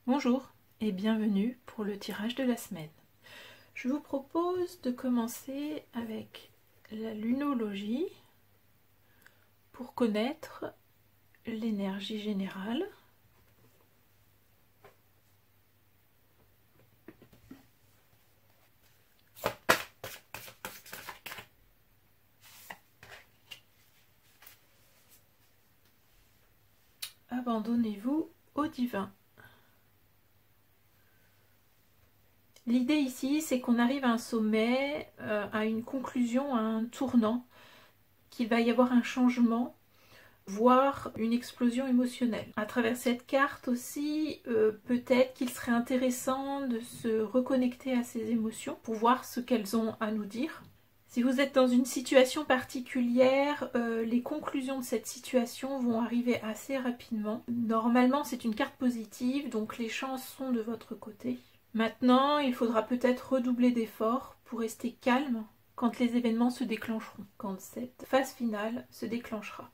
Bonjour et bienvenue pour le tirage de la semaine. Je vous propose de commencer avec la lunologie pour connaître l'énergie générale. Abandonnez-vous au divin. L'idée ici, c'est qu'on arrive à un sommet, à une conclusion, à un tournant, qu'il va y avoir un changement, voire une explosion émotionnelle. À travers cette carte aussi, peut-être qu'il serait intéressant de se reconnecter à ces émotions pour voir ce qu'elles ont à nous dire. Si vous êtes dans une situation particulière, les conclusions de cette situation vont arriver assez rapidement. Normalement, c'est une carte positive, donc les chances sont de votre côté. Maintenant, il faudra peut-être redoubler d'efforts pour rester calme quand les événements se déclencheront, quand cette phase finale se déclenchera.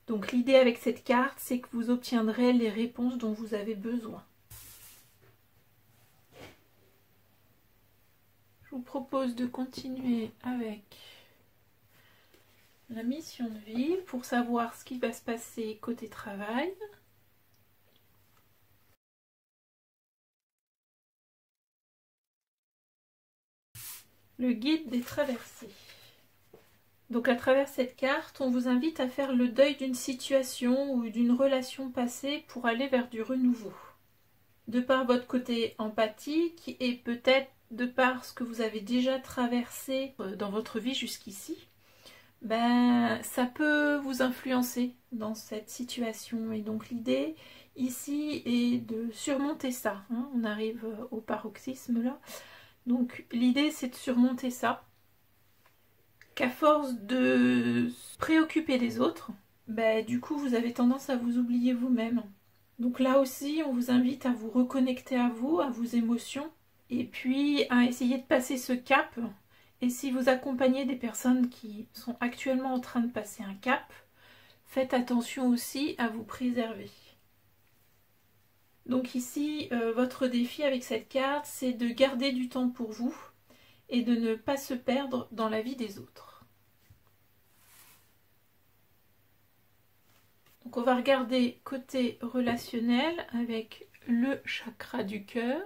Donc l'idée avec cette carte, c'est que vous obtiendrez les réponses dont vous avez besoin. Je vous propose de continuer avec la mission de vie pour savoir ce qui va se passer côté travail. Le guide des traversées. Donc à travers cette carte, on vous invite à faire le deuil d'une situation ou d'une relation passée pour aller vers du renouveau. De par votre côté empathique et peut-être de par ce que vous avez déjà traversé dans votre vie jusqu'ici, ça peut vous influencer dans cette situation. Et donc l'idée ici est de surmonter ça. On arrive au paroxysme là. Donc l'idée c'est de surmonter ça. Qu'à force de se préoccuper des autres, du coup vous avez tendance à vous oublier vous-même. Donc là aussi on vous invite à vous reconnecter à vous, à vos émotions, et puis à essayer de passer ce cap. Et si vous accompagnez des personnes qui sont actuellement en train de passer un cap, faites attention aussi à vous préserver. Donc ici, votre défi avec cette carte, c'est de garder du temps pour vous et de ne pas se perdre dans la vie des autres. Donc on va regarder côté relationnel avec le chakra du cœur.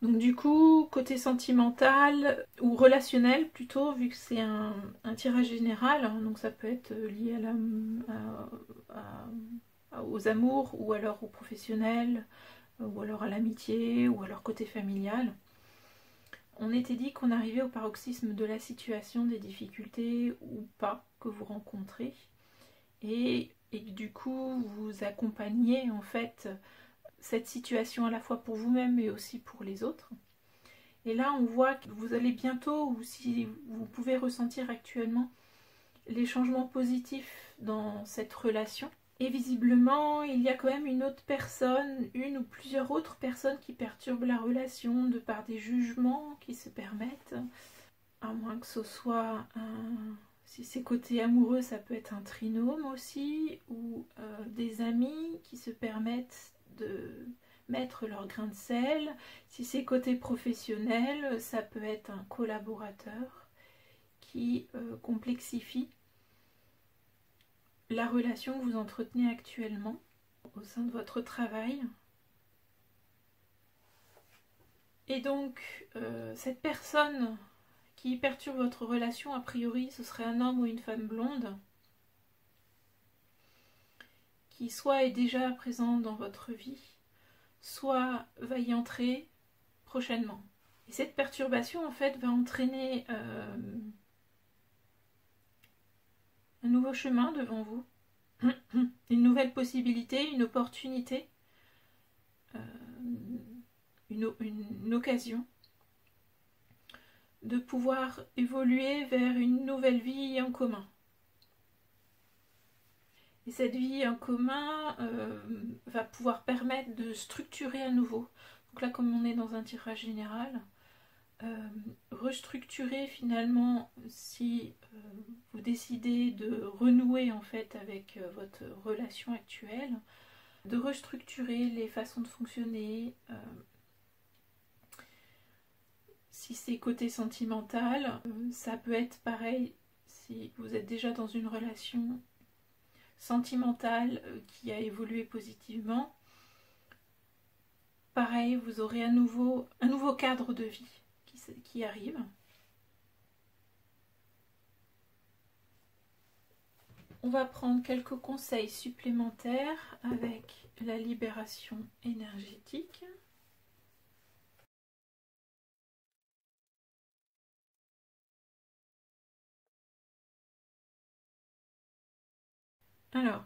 Donc du coup, côté sentimental ou relationnel plutôt, vu que c'est un tirage général, donc ça peut être lié aux amours ou alors aux professionnels, ou alors à l'amitié, ou alors côté familial. On était dit qu'on arrivait au paroxysme de la situation, des difficultés ou pas que vous rencontrez, et du coup vous accompagnez en fait cette situation à la fois pour vous-même mais aussi pour les autres. Et là on voit que vous allez bientôt, ou si vous pouvez ressentir actuellement, les changements positifs dans cette relation. Et visiblement, il y a quand même une autre personne, une ou plusieurs autres personnes qui perturbent la relation de par des jugements qui se permettent. À moins que ce soit un... Si c'est côté amoureux, ça peut être un trinôme aussi, ou des amis qui se permettent de mettre leur grain de sel. Si c'est côté professionnel, ça peut être un collaborateur qui complexifie la relation que vous entretenez actuellement au sein de votre travail. Et donc, cette personne qui perturbe votre relation, a priori, ce serait un homme ou une femme blonde, qui soit est déjà présent dans votre vie, soit va y entrer prochainement. Et cette perturbation, en fait, va entraîner un nouveau chemin devant vous, une nouvelle possibilité, une opportunité, une occasion de pouvoir évoluer vers une nouvelle vie en commun. Et cette vie en commun va pouvoir permettre de structurer à nouveau. Donc là, comme on est dans un tirage général, restructurer finalement si vous décidez de renouer en fait avec votre relation actuelle, de restructurer les façons de fonctionner. Si c'est côté sentimental, ça peut être pareil si vous êtes déjà dans une relation sentimentale qui a évolué positivement. Pareil, vous aurez un nouveau cadre de vie qui arrive. On va prendre quelques conseils supplémentaires avec la libération énergétique. Alors,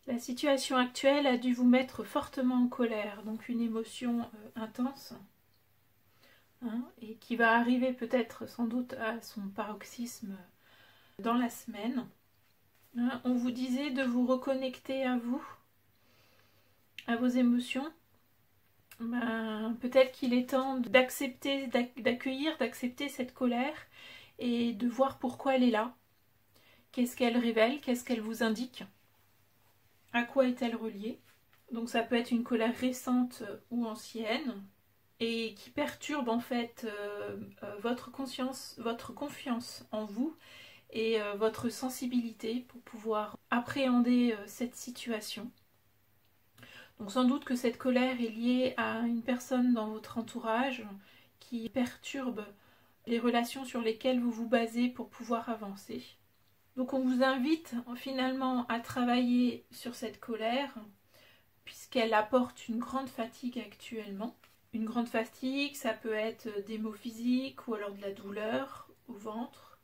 la situation actuelle a dû vous mettre fortement en colère, donc une émotion intense, hein, et qui va arriver peut-être sans doute à son paroxysme dans la semaine. Hein, on vous disait de vous reconnecter à vous, à vos émotions. Ben, peut-être qu'il est temps d'accepter, d'accueillir, d'accepter cette colère et de voir pourquoi elle est là. Qu'est-ce qu'elle révèle, qu'est-ce qu'elle vous indique, à quoi est-elle reliée. Donc ça peut être une colère récente ou ancienne et qui perturbe en fait votre conscience, votre confiance en vous et votre sensibilité pour pouvoir appréhender cette situation. Donc sans doute que cette colère est liée à une personne dans votre entourage qui perturbe les relations sur lesquelles vous vous basez pour pouvoir avancer. Donc on vous invite finalement à travailler sur cette colère puisqu'elle apporte une grande fatigue actuellement. Une grande fatigue, ça peut être des maux physiques ou alors de la douleur au ventre.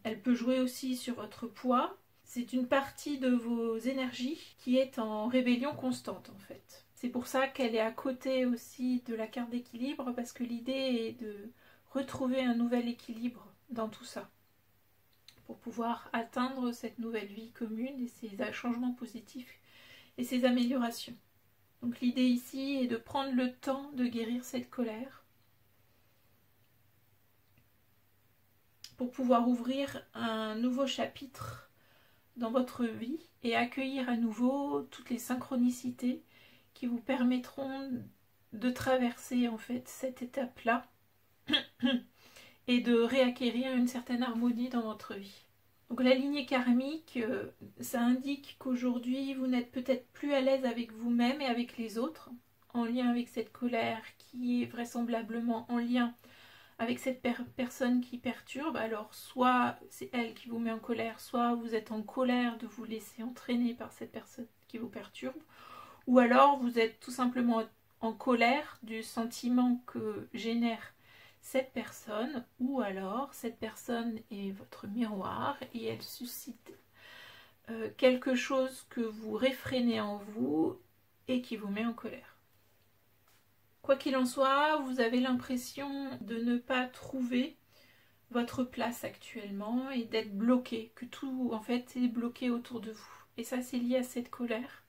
Elle peut jouer aussi sur votre poids. C'est une partie de vos énergies qui est en rébellion constante en fait. C'est pour ça qu'elle est à côté aussi de la carte d'équilibre parce que l'idée est de retrouver un nouvel équilibre dans tout ça pour pouvoir atteindre cette nouvelle vie commune et ces changements positifs et ces améliorations. Donc l'idée ici est de prendre le temps de guérir cette colère pour pouvoir ouvrir un nouveau chapitre dans votre vie et accueillir à nouveau toutes les synchronicités qui vous permettront de traverser en fait cette étape-là et de réacquérir une certaine harmonie dans votre vie. Donc la lignée karmique, ça indique qu'aujourd'hui vous n'êtes peut-être plus à l'aise avec vous-même et avec les autres, en lien avec cette colère qui est vraisemblablement en lien avec cette personne qui perturbe. Alors soit c'est elle qui vous met en colère, soit vous êtes en colère de vous laisser entraîner par cette personne qui vous perturbe, ou alors vous êtes tout simplement en colère du sentiment que génère cette personne, ou alors cette personne est votre miroir et elle suscite quelque chose que vous réfrénez en vous et qui vous met en colère. Quoi qu'il en soit, vous avez l'impression de ne pas trouver votre place actuellement et d'être bloqué, que tout en fait est bloqué autour de vous. Et ça c'est lié à cette colère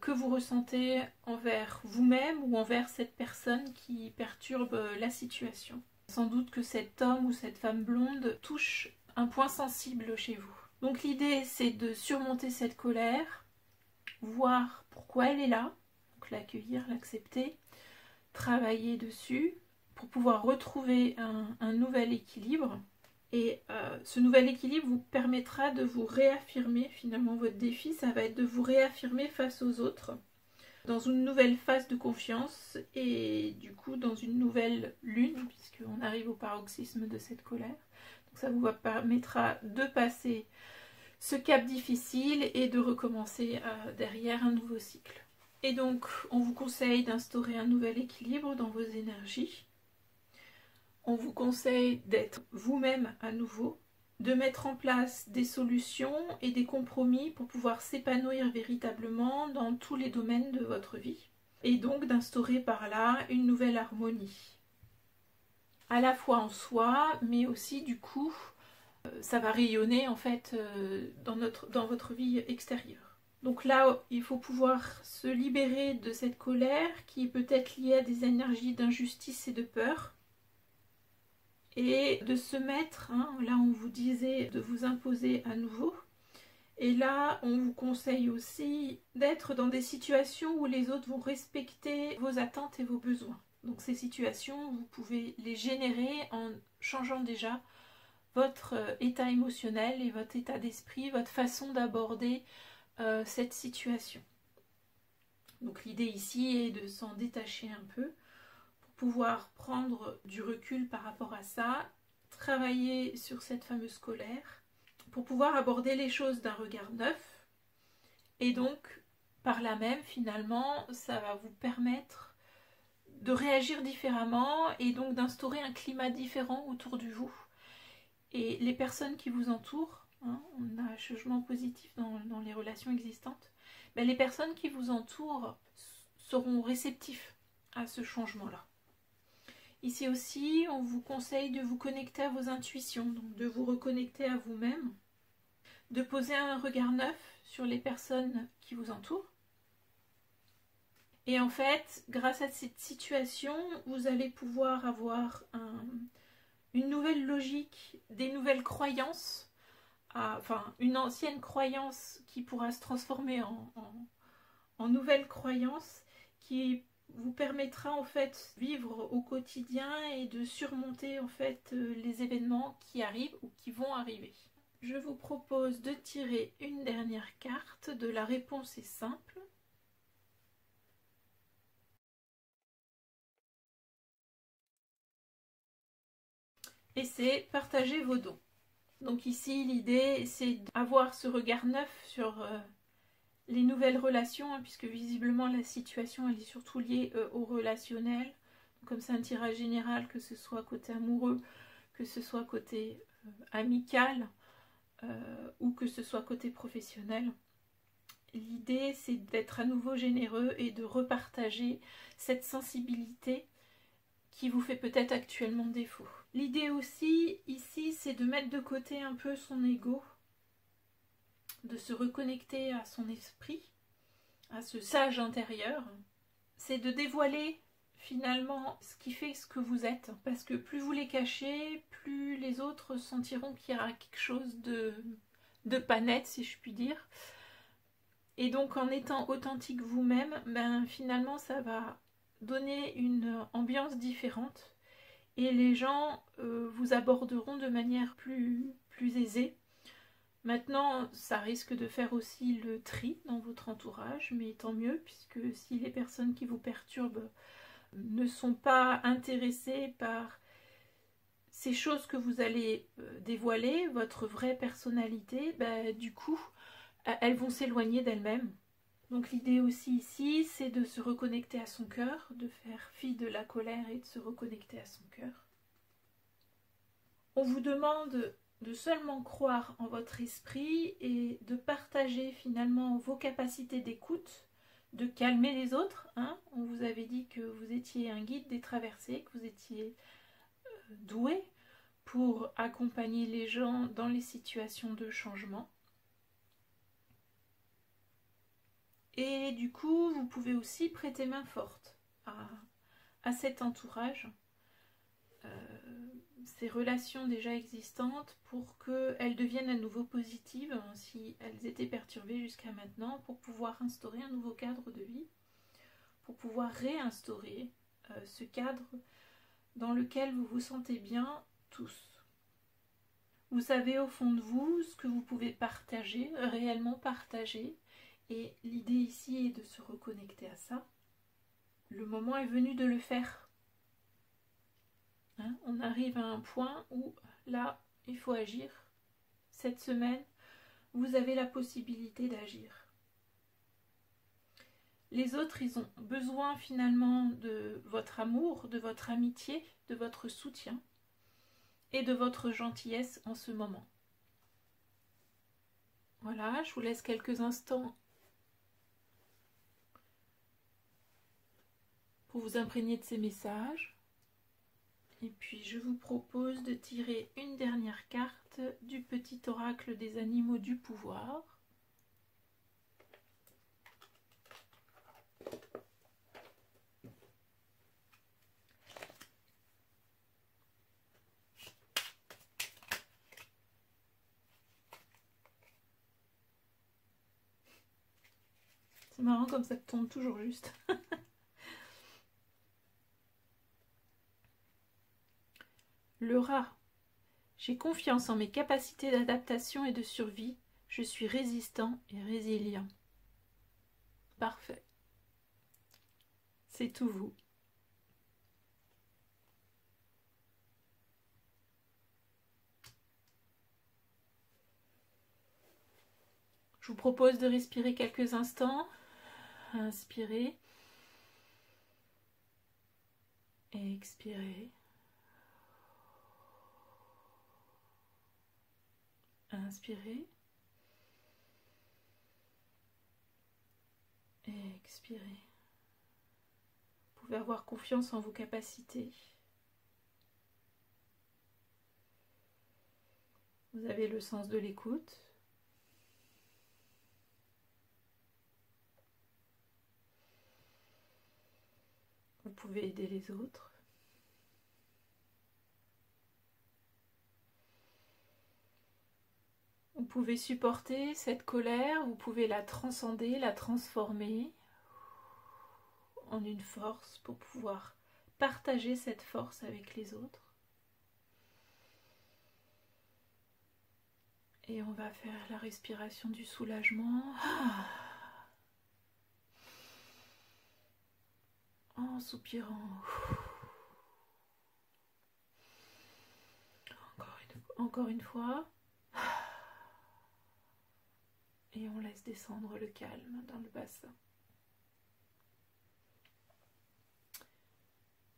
que vous ressentez envers vous-même ou envers cette personne qui perturbe la situation. Sans doute que cet homme ou cette femme blonde touche un point sensible chez vous. Donc l'idée c'est de surmonter cette colère, voir pourquoi elle est là, donc l'accueillir, l'accepter, travailler dessus pour pouvoir retrouver un nouvel équilibre. Et ce nouvel équilibre vous permettra de vous réaffirmer. Finalement votre défi ça va être de vous réaffirmer face aux autres dans une nouvelle phase de confiance et du coup dans une nouvelle lune puisqu'on arrive au paroxysme de cette colère. Donc ça vous permettra de passer ce cap difficile et de recommencer derrière un nouveau cycle. Et donc on vous conseille d'instaurer un nouvel équilibre dans vos énergies. On vous conseille d'être vous-même à nouveau, de mettre en place des solutions et des compromis pour pouvoir s'épanouir véritablement dans tous les domaines de votre vie. Et donc d'instaurer par là une nouvelle harmonie. À la fois en soi, mais aussi du coup, ça va rayonner en fait dans votre vie extérieure. Donc là, il faut pouvoir se libérer de cette colère qui est peut-être liée à des énergies d'injustice et de peur. Et de se mettre, hein, là on vous disait de vous imposer à nouveau. Et là, on vous conseille aussi d'être dans des situations où les autres vont respecter vos attentes et vos besoins. Donc ces situations, vous pouvez les générer en changeant déjà votre état émotionnel et votre état d'esprit, votre façon d'aborder cette situation. Donc l'idée ici est de s'en détacher un peu pour pouvoir prendre du recul par rapport à ça, travailler sur cette fameuse colère, pour pouvoir aborder les choses d'un regard neuf. Et donc, par là même, finalement, ça va vous permettre de réagir différemment et donc d'instaurer un climat différent autour de vous. Et les personnes qui vous entourent, hein, on a un changement positif dans les relations existantes, ben les personnes qui vous entourent seront réceptifs à ce changement-là. Ici aussi, on vous conseille de vous connecter à vos intuitions, donc de vous reconnecter à vous-même, de poser un regard neuf sur les personnes qui vous entourent. Et en fait, grâce à cette situation, vous allez pouvoir avoir une nouvelle logique, des nouvelles croyances, enfin une ancienne croyance qui pourra se transformer en nouvelle croyance qui vous permettra en fait de vivre au quotidien et de surmonter en fait les événements qui arrivent ou qui vont arriver. Je vous propose de tirer une dernière carte de la réponse est simple. Et c'est partager vos dons. Donc ici l'idée c'est d'avoir ce regard neuf sur les nouvelles relations, hein, puisque visiblement la situation elle est surtout liée au relationnel. Comme c'est un tirage général, que ce soit côté amoureux, que ce soit côté amical ou que ce soit côté professionnel. L'idée c'est d'être à nouveau généreux et de repartager cette sensibilité qui vous fait peut-être actuellement défaut. L'idée aussi ici c'est de mettre de côté un peu son ego, de se reconnecter à son esprit, à ce sage intérieur. C'est de dévoiler finalement ce qui fait ce que vous êtes, parce que plus vous les cachez, plus les autres sentiront qu'il y a quelque chose de pas net, si je puis dire. Et donc en étant authentique vous-même, ben finalement ça va donner une ambiance différente et les gens vous aborderont de manière plus aisée. Maintenant, ça risque de faire aussi le tri dans votre entourage, mais tant mieux, puisque si les personnes qui vous perturbent ne sont pas intéressées par ces choses que vous allez dévoiler, votre vraie personnalité, bah, du coup, elles vont s'éloigner d'elles-mêmes. Donc l'idée aussi ici, c'est de se reconnecter à son cœur, de faire fi de la colère et de se reconnecter à son cœur. On vous demande de seulement croire en votre esprit et de partager finalement vos capacités d'écoute, de calmer les autres. Hein. On vous avait dit que vous étiez un guide des traversées, que vous étiez doué pour accompagner les gens dans les situations de changement. Et du coup, vous pouvez aussi prêter main forte à cet entourage, ces relations déjà existantes, pour qu'elles deviennent à nouveau positives, hein, si elles étaient perturbées jusqu'à maintenant, pour pouvoir instaurer un nouveau cadre de vie, pour pouvoir réinstaurer ce cadre dans lequel vous vous sentez bien tous. Vous savez au fond de vous ce que vous pouvez partager, réellement partager, et l'idée ici est de se reconnecter à ça. Le moment est venu de le faire. Hein, on arrive à un point où là, il faut agir. Cette semaine, vous avez la possibilité d'agir. Les autres, ils ont besoin finalement de votre amour, de votre amitié, de votre soutien et de votre gentillesse en ce moment. Voilà, je vous laisse quelques instants pour vous imprégner de ces messages. Et puis je vous propose de tirer une dernière carte du petit oracle des animaux du pouvoir. C'est marrant comme ça tombe toujours juste. Le rat. J'ai confiance en mes capacités d'adaptation et de survie. Je suis résistant et résilient. Parfait. C'est tout vous. Je vous propose de respirer quelques instants. Inspirez. Expirez. Inspirez. Expirez. Vous pouvez avoir confiance en vos capacités. Vous avez le sens de l'écoute. Vous pouvez aider les autres. Vous pouvez supporter cette colère, vous pouvez la transcender, la transformer en une force pour pouvoir partager cette force avec les autres. Et on va faire la respiration du soulagement. En soupirant. Encore une fois. Et on laisse descendre le calme dans le bassin.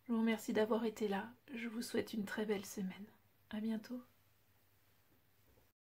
Je vous remercie d'avoir été là. Je vous souhaite une très belle semaine. À bientôt.